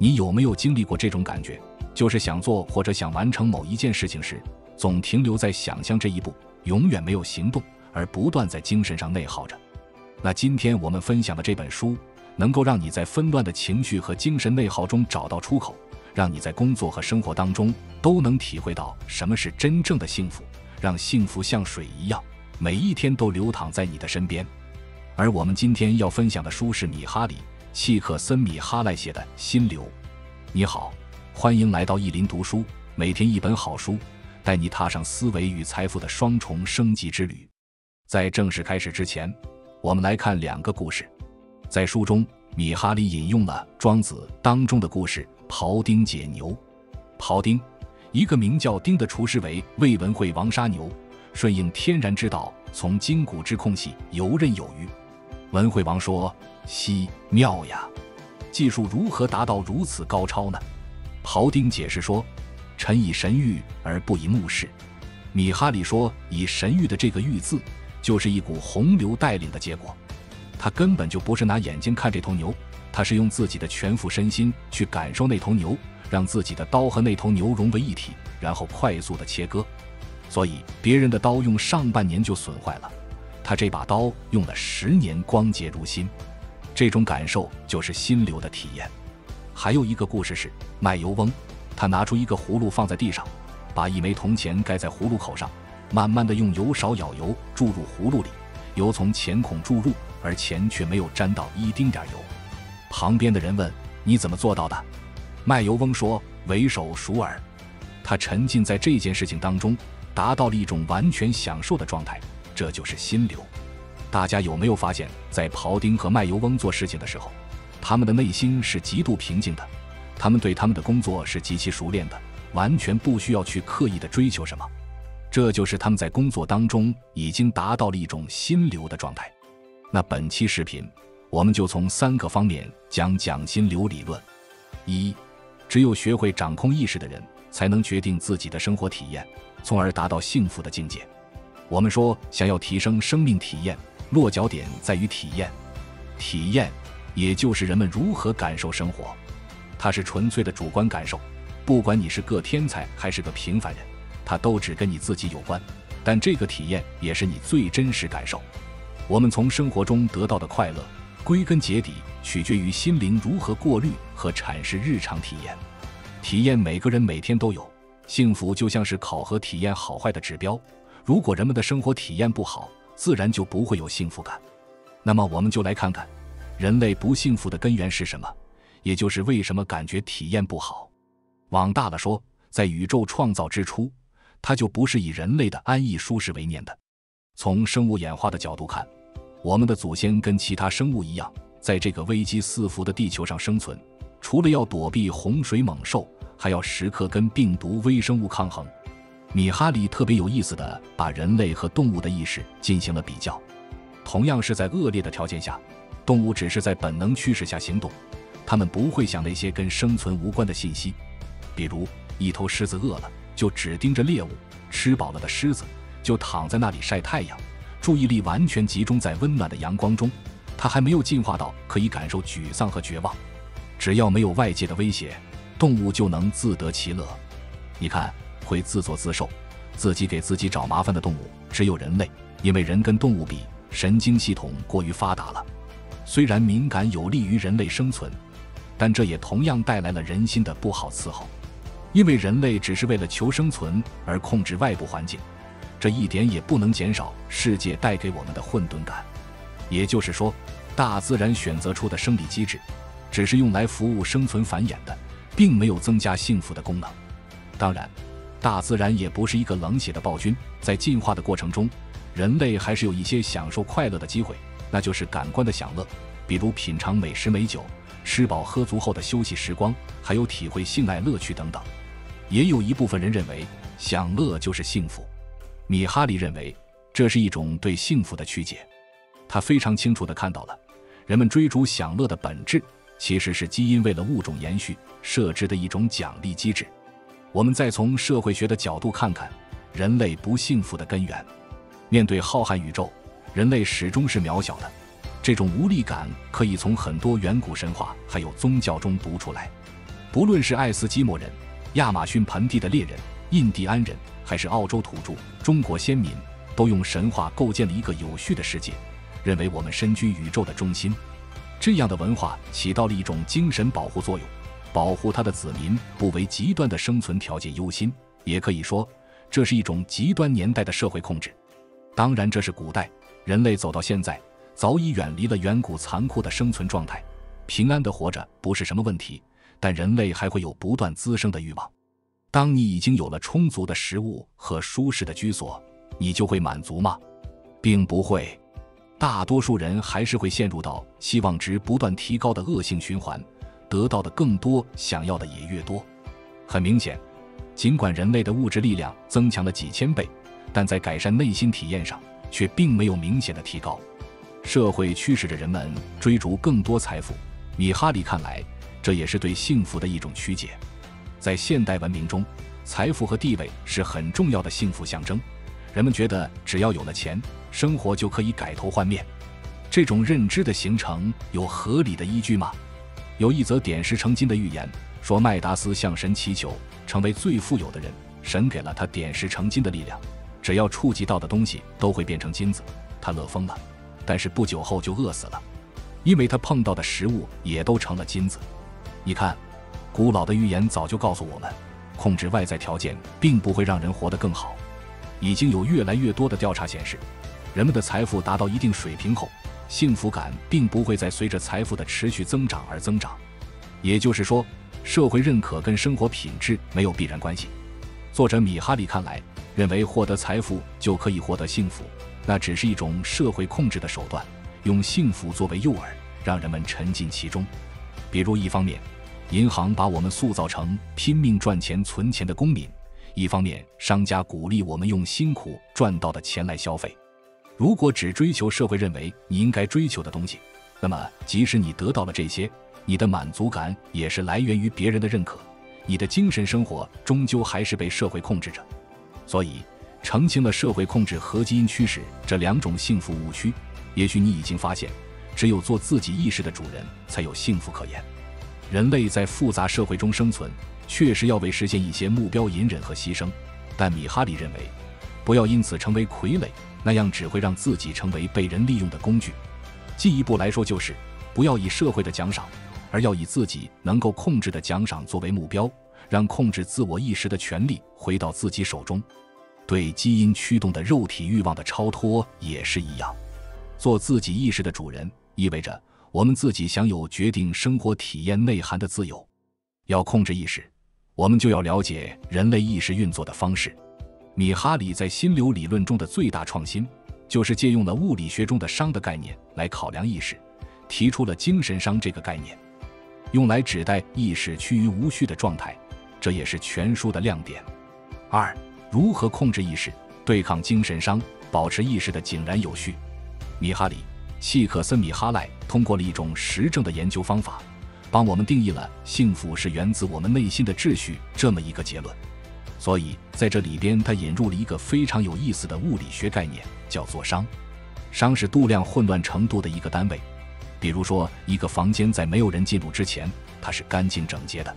你有没有经历过这种感觉，就是想做或者想完成某一件事情时，总停留在想象这一步，永远没有行动，而不断在精神上内耗着？那今天我们分享的这本书，能够让你在纷乱的情绪和精神内耗中找到出口，让你在工作和生活当中都能体会到什么是真正的幸福，让幸福像水一样，每一天都流淌在你的身边。而我们今天要分享的书是米哈里·契克森米哈赖写的《心流》。你好，欢迎来到意林读书，每天一本好书，带你踏上思维与财富的双重升级之旅。在正式开始之前，我们来看2个故事。在书中，米哈里引用了《庄子》当中的故事庖丁解牛。庖丁，一个名叫丁的厨师为魏文惠王杀牛，顺应天然之道，从筋骨之空隙游刃有余。文惠王说：“悉妙呀，技术如何达到如此高超呢？”庖丁解释说：“臣以神喻而不以目视。”米哈里说，以神喻的这个喻字，就是一股洪流带领的结果。他根本就不是拿眼睛看这头牛，他是用自己的全副身心去感受那头牛，让自己的刀和那头牛融为一体，然后快速的切割。所以别人的刀用上半年就损坏了，他这把刀用了10年，光洁如新。这种感受就是心流的体验。还有一个故事是卖油翁，他拿出一个葫芦放在地上，把1枚铜钱盖在葫芦口上，慢慢的用油勺舀油注入葫芦里，油从钱孔注入，而钱却没有沾到一丁点油。旁边的人问：“你怎么做到的？”卖油翁说：“为手熟耳。”他沉浸在这件事情当中，达到了一种完全享受的状态，这就是心流。大家有没有发现，在庖丁和卖油翁做事情的时候，他们的内心是极度平静的，他们对他们的工作是极其熟练的，完全不需要去刻意的追求什么。这就是他们在工作当中已经达到了一种心流的状态。那本期视频，我们就从3个方面讲心流理论。1. 只有学会掌控意识的人，才能决定自己的生活体验，从而达到幸福的境界。我们说，想要提升生命体验，落脚点在于体验。体验，也就是人们如何感受生活。它是纯粹的主观感受，不管你是个天才还是个平凡人，它都只跟你自己有关。但这个体验也是你最真实感受。我们从生活中得到的快乐，归根结底取决于心灵如何过滤和阐释日常体验。体验每个人每天都有，幸福就像是考核体验好坏的指标。如果人们的生活体验不好，自然就不会有幸福感。那么我们就来看看，人类不幸福的根源是什么，也就是为什么感觉体验不好。往大了说，在宇宙创造之初，它就不是以人类的安逸舒适为念的。从生物演化的角度看，我们的祖先跟其他生物一样，在这个危机四伏的地球上生存，除了要躲避洪水猛兽，还要时刻跟病毒微生物抗衡。米哈里特别有意思地把人类和动物的意识进行了比较。同样是在恶劣的条件下，动物只是在本能驱使下行动，它们不会想那些跟生存无关的信息。比如一头狮子饿了，就只盯着猎物，吃饱了的狮子就躺在那里晒太阳，注意力完全集中在温暖的阳光中。它还没有进化到可以感受沮丧和绝望。只要没有外界的威胁，动物就能自得其乐。你看，会自作自受，自己给自己找麻烦的动物只有人类，因为人跟动物比，神经系统过于发达了。虽然敏感有利于人类生存，但这也同样带来了人心的不好伺候。因为人类只是为了求生存而控制外部环境，这一点也不能减少世界带给我们的混沌感。也就是说，大自然选择出的生理机制，只是用来服务生存繁衍的，并没有增加幸福的功能。当然，大自然也不是一个冷血的暴君，在进化的过程中，人类还是有一些享受快乐的机会，那就是感官的享乐，比如品尝美食美酒，吃饱喝足后的休息时光，还有体会性爱乐趣等等。也有一部分人认为享乐就是幸福，米哈里认为这是一种对幸福的曲解。他非常清楚地看到了人们追逐享乐的本质，其实是基因为了物种延续设置的一种奖励机制。我们再从社会学的角度看看人类不幸福的根源。面对浩瀚宇宙，人类始终是渺小的，这种无力感可以从很多远古神话还有宗教中读出来。不论是爱斯基摩人、亚马逊盆地的猎人、印第安人，还是澳洲土著、中国先民，都用神话构建了一个有序的世界，认为我们身居宇宙的中心。这样的文化起到了一种精神保护作用，保护他的子民不为极端的生存条件忧心，也可以说这是一种极端年代的社会控制。当然这是古代，人类走到现在早已远离了远古残酷的生存状态，平安的活着不是什么问题，但人类还会有不断滋生的欲望。当你已经有了充足的食物和舒适的居所，你就会满足吗？并不会。大多数人还是会陷入到期望值不断提高的恶性循环，得到的更多，想要的也越多。很明显，尽管人类的物质力量增强了几千倍，但在改善内心体验上却并没有明显的提高。社会驱使着人们追逐更多财富，米哈里看来，这也是对幸福的一种曲解。在现代文明中，财富和地位是很重要的幸福象征，人们觉得只要有了钱，生活就可以改头换面。这种认知的形成有合理的依据吗？有一则点石成金的预言，说麦达斯向神祈求成为最富有的人，神给了他点石成金的力量，只要触及到的东西都会变成金子。他乐疯了，但是不久后就饿死了，因为他碰到的食物也都成了金子。你看，古老的预言早就告诉我们，控制外在条件并不会让人活得更好。已经有越来越多的调查显示，人们的财富达到一定水平后，幸福感并不会再随着财富的持续增长而增长。也就是说，社会认可跟生活品质没有必然关系。作者米哈里看来，认为获得财富就可以获得幸福，那只是一种社会控制的手段，用幸福作为诱饵，让人们沉浸其中。比如一方面，银行把我们塑造成拼命赚钱存钱的公民，一方面商家鼓励我们用辛苦赚到的钱来消费。如果只追求社会认为你应该追求的东西，那么即使你得到了这些，你的满足感也是来源于别人的认可，你的精神生活终究还是被社会控制着。所以澄清了社会控制和基因驱使这两种幸福误区，也许你已经发现，只有做自己意识的主人才有幸福可言。人类在复杂社会中生存，确实要为实现一些目标隐忍和牺牲，但米哈里认为，不要因此成为傀儡，那样只会让自己成为被人利用的工具。进一步来说，就是不要以社会的奖赏，而要以自己能够控制的奖赏作为目标，让控制自我意识的权利回到自己手中。对基因驱动的肉体欲望的超脱也是一样。做自己意识的主人，意味着我们自己享有决定生活体验内涵的自由。要控制意识，我们就要了解人类意识运作的方式。米哈里在心流理论中的最大创新，就是借用了物理学中的熵的概念来考量意识，提出了精神熵这个概念，用来指代意识趋于无序的状态，这也是全书的亮点。2. 如何控制意识，对抗精神熵，保持意识的井然有序。米哈里、契克森米哈赖通过了一种实证的研究方法，帮我们定义了幸福是源自我们内心的秩序这么一个结论。所以在这里边，他引入了一个非常有意思的物理学概念，叫做熵。熵是度量混乱程度的一个单位。比如说，一个房间在没有人进入之前，它是干净整洁的。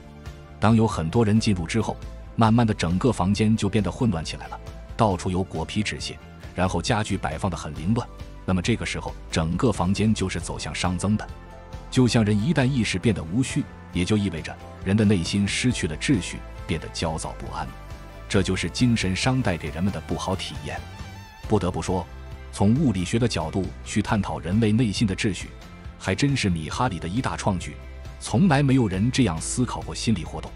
当有很多人进入之后，慢慢的整个房间就变得混乱起来了，到处有果皮纸屑，然后家具摆放得很凌乱。那么这个时候，整个房间就是走向熵增的。就像人一旦意识变得无序，也就意味着人的内心失去了秩序，变得焦躁不安。这就是精神熵带给人们的不好体验。不得不说，从物理学的角度去探讨人类内心的秩序，还真是米哈里的一大创举。从来没有人这样思考过心理活动。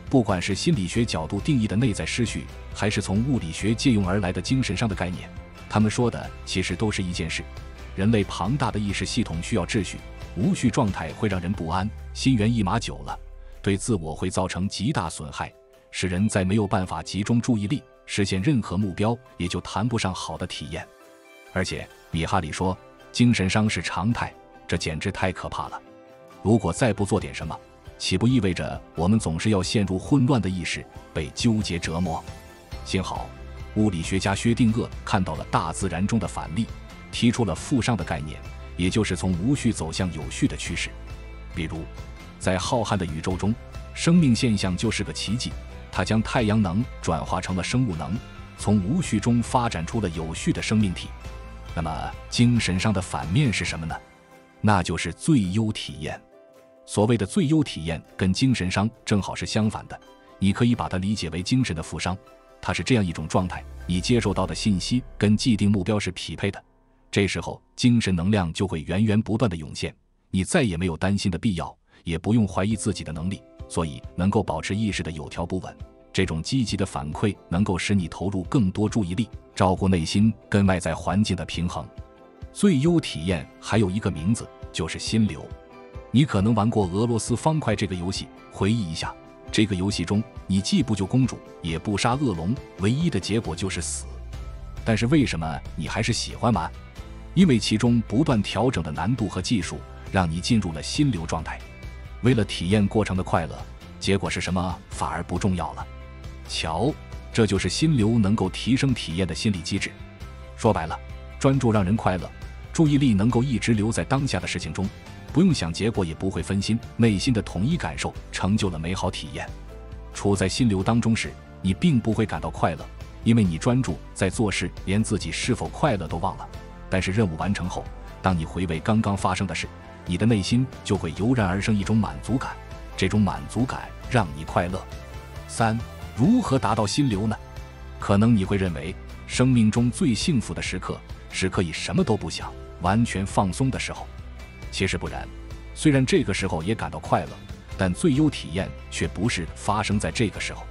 不管是心理学角度定义的内在失序，还是从物理学借用而来的精神熵的概念，他们说的其实都是一件事：人类庞大的意识系统需要秩序，无序状态会让人不安，心猿意马久了，对自我会造成极大损害，使人在没有办法集中注意力，实现任何目标，也就谈不上好的体验。而且米哈里说，精神熵是常态，这简直太可怕了。如果再不做点什么，岂不意味着我们总是要陷入混乱的意识，被纠结折磨？幸好物理学家薛定谔看到了大自然中的反例，提出了负熵的概念，也就是从无序走向有序的趋势。比如在浩瀚的宇宙中，生命现象就是个奇迹，它将太阳能转化成了生物能，从无序中发展出了有序的生命体。那么精神上的反面是什么呢？那就是最优体验。所谓的最优体验跟精神伤正好是相反的，你可以把它理解为精神的负伤。它是这样一种状态，你接受到的信息跟既定目标是匹配的，这时候精神能量就会源源不断的涌现，你再也没有担心的必要，也不用怀疑自己的能力，所以能够保持意识的有条不紊。这种积极的反馈能够使你投入更多注意力，照顾内心跟外在环境的平衡。最优体验还有一个名字，就是心流。你可能玩过俄罗斯方块这个游戏，回忆一下，这个游戏中你既不救公主，也不杀恶龙，唯一的结果就是死。但是为什么你还是喜欢玩？因为其中不断调整的难度和技术让你进入了心流状态。为了体验过程的快乐，结果是什么反而不重要了。瞧，这就是心流能够提升体验的心理机制。说白了，专注让人快乐，注意力能够一直留在当下的事情中，不用想结果，也不会分心，内心的统一感受成就了美好体验。处在心流当中时，你并不会感到快乐，因为你专注在做事，连自己是否快乐都忘了。但是任务完成后，当你回味刚刚发生的事，你的内心就会油然而生一种满足感，这种满足感让你快乐。3. 如何达到心流呢？可能你会认为，生命中最幸福的时刻是可以什么都不想，完全放松的时候。其实不然，虽然这个时候也感到快乐，但最优体验却不是发生在这个时候。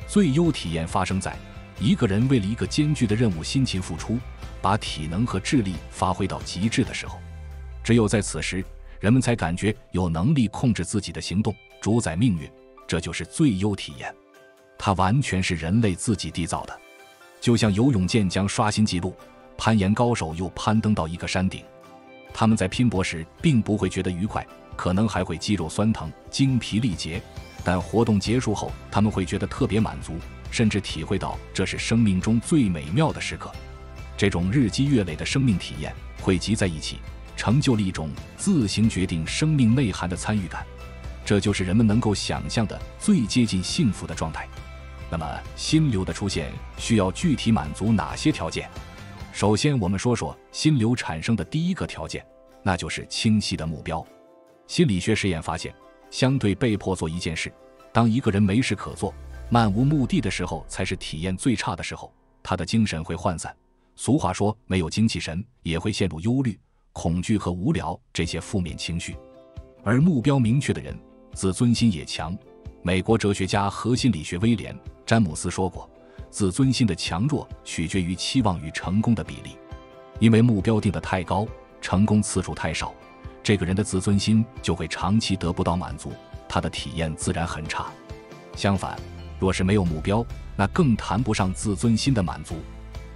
最优体验发生在一个人为了一个艰巨的任务辛勤付出，把体能和智力发挥到极致的时候。只有在此时，人们才感觉有能力控制自己的行动，主宰命运，这就是最优体验。它完全是人类自己缔造的，就像游泳健将刷新纪录，攀岩高手又攀登到一个山顶。他们在拼搏时并不会觉得愉快，可能还会肌肉酸疼、精疲力竭，但活动结束后，他们会觉得特别满足，甚至体会到这是生命中最美妙的时刻。这种日积月累的生命体验汇集在一起，成就了一种自行决定生命内涵的参与感，这就是人们能够想象的最接近幸福的状态。那么心流的出现需要具体满足哪些条件？首先我们说说心流产生的第一个条件，那就是清晰的目标。心理学实验发现，相对被迫做一件事，当一个人没事可做，漫无目的的时候，才是体验最差的时候，他的精神会涣散。俗话说，没有精气神也会陷入忧虑、恐惧和无聊这些负面情绪。而目标明确的人，自尊心也强。美国哲学家和心理学威廉·詹姆斯说过，自尊心的强弱取决于期望与成功的比例。因为目标定得太高，成功次数太少，这个人的自尊心就会长期得不到满足，他的体验自然很差。相反，若是没有目标，那更谈不上自尊心的满足。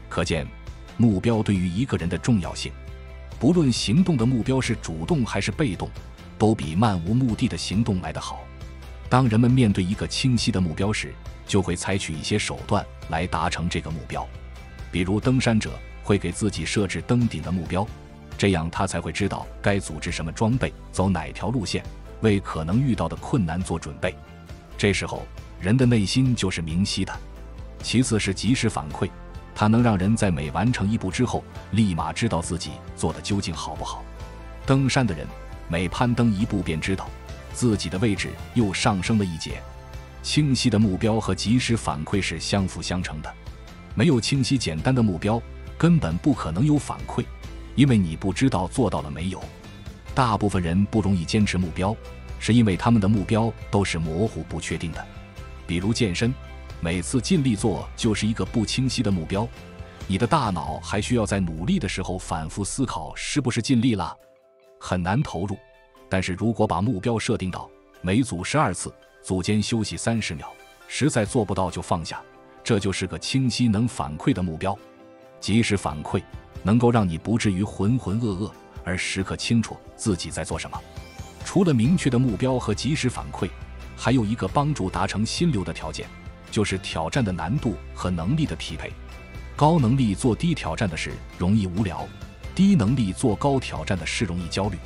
可见，目标对于一个人的重要性。不论行动的目标是主动还是被动，都比漫无目的的行动来得好。当人们面对一个清晰的目标时，就会采取一些手段来达成这个目标。比如登山者会给自己设置登顶的目标，这样他才会知道该组织什么装备，走哪条路线，为可能遇到的困难做准备。这时候人的内心就是明晰的。其次是及时反馈，它能让人在每完成一步之后，立马知道自己做的究竟好不好。登山的人每攀登一步便知道自己的位置又上升了一截。清晰的目标和及时反馈是相辅相成的。没有清晰简单的目标，根本不可能有反馈，因为你不知道做到了没有。大部分人不容易坚持目标，是因为他们的目标都是模糊不确定的。比如健身，每次尽力做就是一个不清晰的目标，你的大脑还需要在努力的时候反复思考是不是尽力了，很难投入。但是如果把目标设定到每组12次，组间休息30秒，实在做不到就放下，这就是个清晰能反馈的目标。及时反馈能够让你不至于浑浑噩噩，而时刻清楚自己在做什么。除了明确的目标和及时反馈，还有一个帮助达成心流的条件，就是挑战的难度和能力的匹配。高能力做低挑战的事容易无聊，低能力做高挑战的事容易焦虑。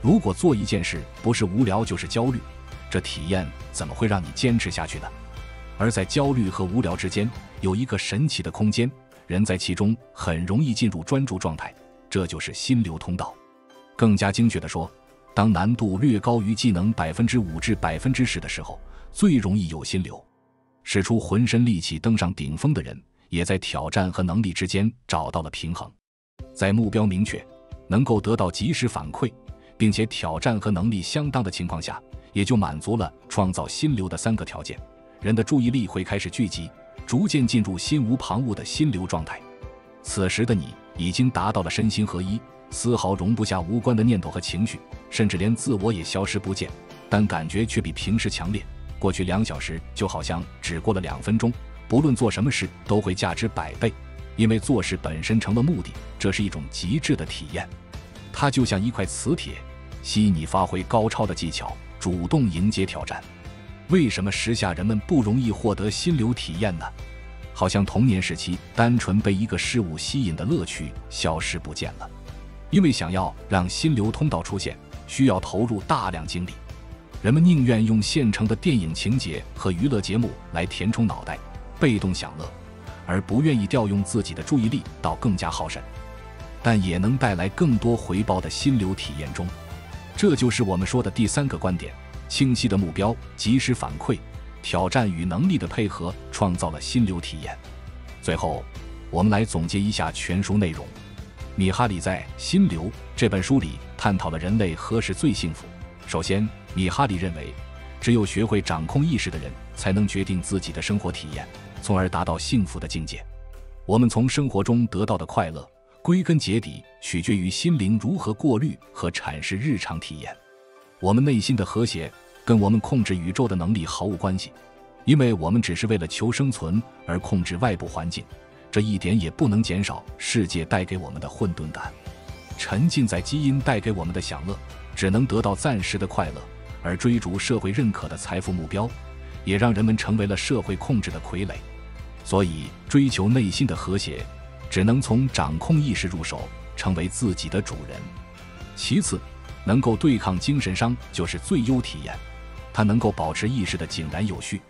如果做一件事不是无聊就是焦虑，这体验怎么会让你坚持下去呢？而在焦虑和无聊之间，有一个神奇的空间，人在其中很容易进入专注状态，这就是心流通道。更加精确地说，当难度略高于技能 5% 至 10% 的时候，最容易有心流。使出浑身力气登上顶峰的人，也在挑战和能力之间找到了平衡。在目标明确，能够得到及时反馈，并且挑战和能力相当的情况下，也就满足了创造心流的3个条件。人的注意力会开始聚集，逐渐进入心无旁骛的心流状态。此时的你已经达到了身心合一，丝毫容不下无关的念头和情绪，甚至连自我也消失不见，但感觉却比平时强烈。过去2小时就好像只过了2分钟，不论做什么事都会价值100倍，因为做事本身成了目的，这是一种极致的体验。它就像一块磁铁，吸引你发挥高超的技巧，主动迎接挑战。为什么时下人们不容易获得心流体验呢？好像童年时期单纯被一个事物吸引的乐趣消失不见了。因为想要让心流通道出现，需要投入大量精力，人们宁愿用现成的电影情节和娱乐节目来填充脑袋，被动享乐，而不愿意调用自己的注意力到更加耗神，但也能带来更多回报的心流体验中。这就是我们说的第3个观点：清晰的目标、及时反馈、挑战与能力的配合，创造了心流体验。最后，我们来总结一下全书内容。米哈里在《心流》这本书里探讨了人类何时最幸福。首先，米哈里认为，只有学会掌控意识的人，才能决定自己的生活体验，从而达到幸福的境界。我们从生活中得到的快乐，归根结底取决于心灵如何过滤和阐释日常体验。我们内心的和谐跟我们控制宇宙的能力毫无关系，因为我们只是为了求生存而控制外部环境，这一点也不能减少世界带给我们的混沌感。沉浸在基因带给我们的享乐，只能得到暂时的快乐，而追逐社会认可的财富目标，也让人们成为了社会控制的傀儡。所以，追求内心的和谐，只能从掌控意识入手，成为自己的主人。其次，能够对抗精神伤就是最优体验，它能够保持意识的井然有序。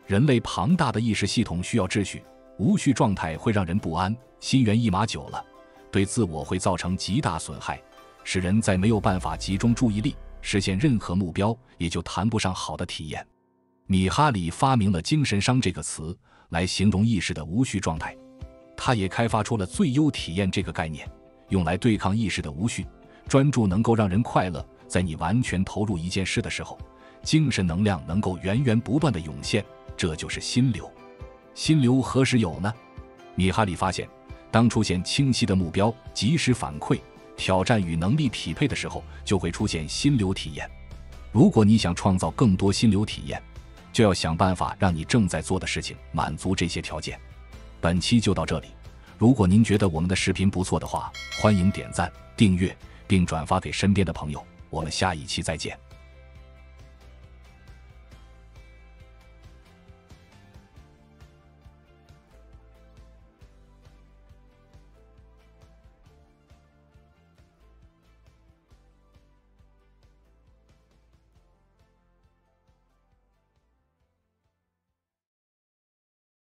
人类庞大的意识系统需要秩序，无序状态会让人不安，心猿意马久了，对自我会造成极大损害，使人在没有办法集中注意力，实现任何目标，也就谈不上好的体验。米哈里发明了精神伤这个词来形容意识的无序状态，他也开发出了最优体验这个概念，用来对抗意识的无序。专注能够让人快乐，在你完全投入一件事的时候，精神能量能够源源不断地涌现，这就是心流。心流何时有呢？米哈里发现，当出现清晰的目标、及时反馈、挑战与能力匹配的时候，就会出现心流体验。如果你想创造更多心流体验，就要想办法让你正在做的事情满足这些条件。本期就到这里，如果您觉得我们的视频不错的话，欢迎点赞、订阅并转发给身边的朋友，我们下一期再见。